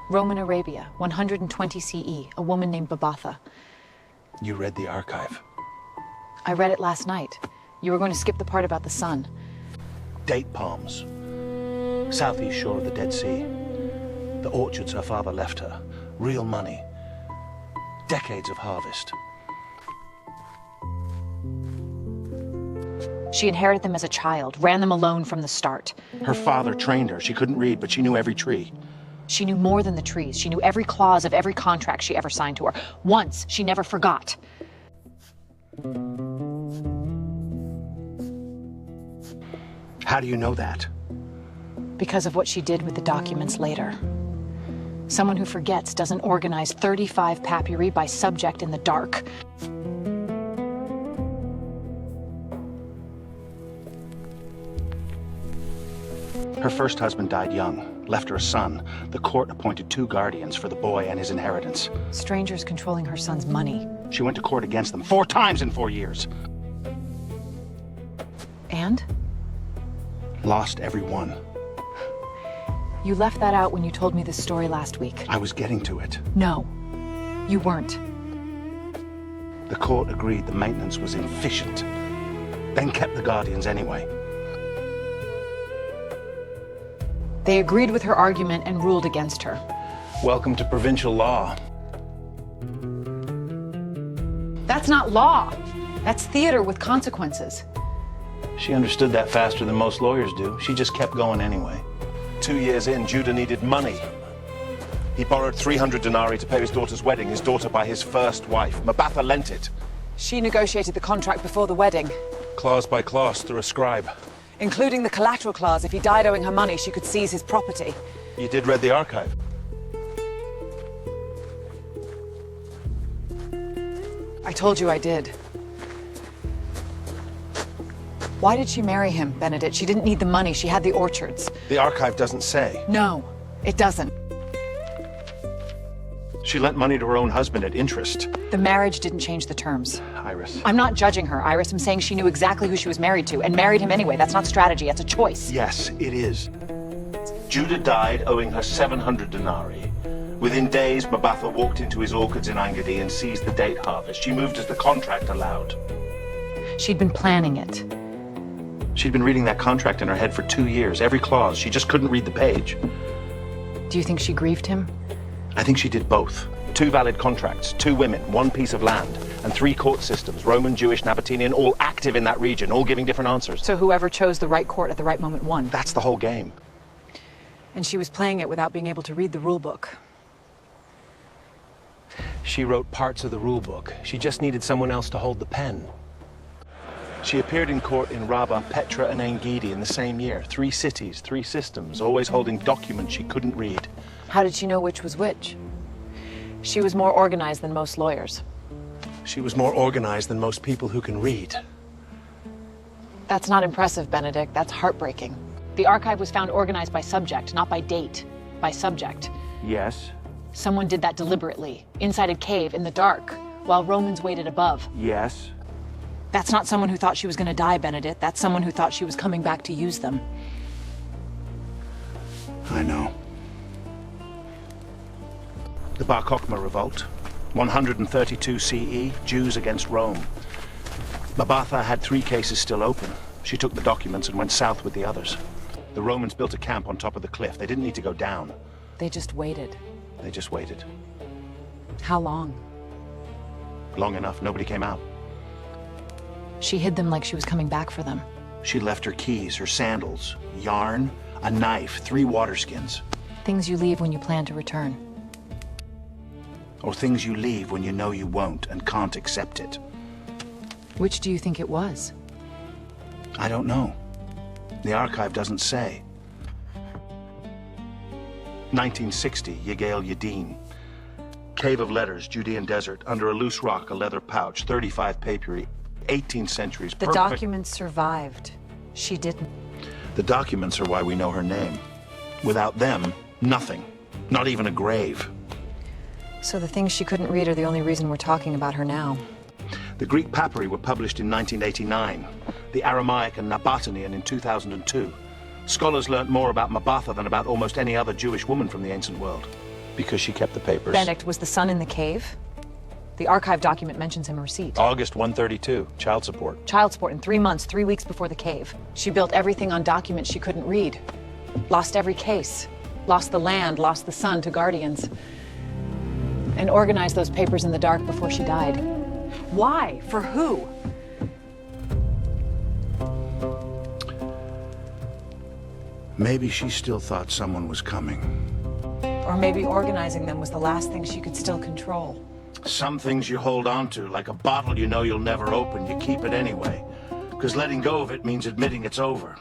Roman Arabia, 120 CE, a woman named Babatha. You read the archive. I read it last night. You were going to skip the part about the sun. Date palms. Southeast shore of the Dead Sea. The orchards her father left her. Real money. Decades of harvest. She inherited them as a child, ran them alone from the start. Her father trained her. She couldn't read, but she knew every tree. She knew more than the trees. She knew every clause of every contract she ever signed to her. Once, she never forgot. How do you know that? Because of what she did with the documents later. Someone who forgets doesn't organize 35 papyri by subject in the dark. Her first husband died young, left her a son. The court appointed 2 guardians for the boy and his inheritance. Strangers controlling her son's money. She went to court against them 4 times in 4 years. And? Lost every one. You left that out when you told me this story last week. I was getting to it. No, you weren't. The court agreed the maintenance was inefficient, then kept the guardians anyway. They agreed with her argument and ruled against her. Welcome to provincial law. That's not law. That's theater with consequences. She understood that faster than most lawyers do. She just kept going anyway. 2 years in, Judah needed money. He borrowed 300 denarii to pay his daughter's wedding, his daughter by his first wife. Babatha lent it. She negotiated the contract before the wedding. Clause by clause through a scribe. Including the collateral clause. If he died owing her money, she could seize his property. You did read the archive. I told you I did. Why did she marry him, Benedict? She didn't need the money. She had the orchards. The archive doesn't say. No, it doesn't. She lent money to her own husband at interest. The marriage didn't change the terms. Iris. I'm not judging her, Iris. I'm saying she knew exactly who she was married to and married him anyway. That's not strategy, that's a choice. Yes, it is. Judah died owing her 700 denarii. Within days, Babatha walked into his orchards in Angadi and seized the date harvest. She moved as the contract allowed. She'd been planning it. She'd been reading that contract in her head for 2 years, every clause. She just couldn't read the page. Do you think she grieved him? I think she did both. 2 valid contracts, 2 women, 1 piece of land, and 3 court systems, Roman, Jewish, Nabatean, all active in that region, all giving different answers. So whoever chose the right court at the right moment won. That's the whole game. And she was playing it without being able to read the rule book. She wrote parts of the rule book. She just needed someone else to hold the pen. She appeared in court in Rabbah, Petra, and Engedi in the same year. 3 cities, 3 systems, always holding documents she couldn't read. How did she know which was which? She was more organized than most lawyers. She was more organized than most people who can read. That's not impressive, Benedict. That's heartbreaking. The archive was found organized by subject, not by date. By subject. Yes. Someone did that deliberately, inside a cave, in the dark, while Romans waited above. Yes. That's not someone who thought she was going to die, Benedict. That's someone who thought she was coming back to use them. I know. The Bar Kokhba revolt, 132 CE, Jews against Rome. Babatha had 3 cases still open. She took the documents and went south with the others. The Romans built a camp on top of the cliff. They didn't need to go down. They just waited. They just waited. How long? Long enough, nobody came out. She hid them like she was coming back for them. She left her keys, her sandals, yarn, a knife, 3 water skins. Things you leave when you plan to return. Or things you leave when you know you won't and can't accept it. Which do you think it was? I don't know. The archive doesn't say. 1960, Yigael Yadin. Cave of letters, Judean desert, under a loose rock, a leather pouch, 35 papyri, 18th centuries. The documents survived. She didn't. The documents are why we know her name. Without them, nothing. Not even a grave. So the things she couldn't read are the only reason we're talking about her now. The Greek papyri were published in 1989. The Aramaic and Nabatean in 2002. Scholars learnt more about Babatha than about almost any other Jewish woman from the ancient world. Because she kept the papers. Benedict, was the son in the cave? The archive document mentions him a receipt. August 132, child support. Child support in 3 months, 3 weeks before the cave. She built everything on documents she couldn't read. Lost every case. Lost the land, lost the son to Guardians. And organized those papers in the dark before she died. Why? For who? Maybe she still thought someone was coming. Or maybe organizing them was the last thing she could still control. Some things you hold on to, like a bottle you know you'll never open. You keep it anyway. Because letting go of it means admitting it's over.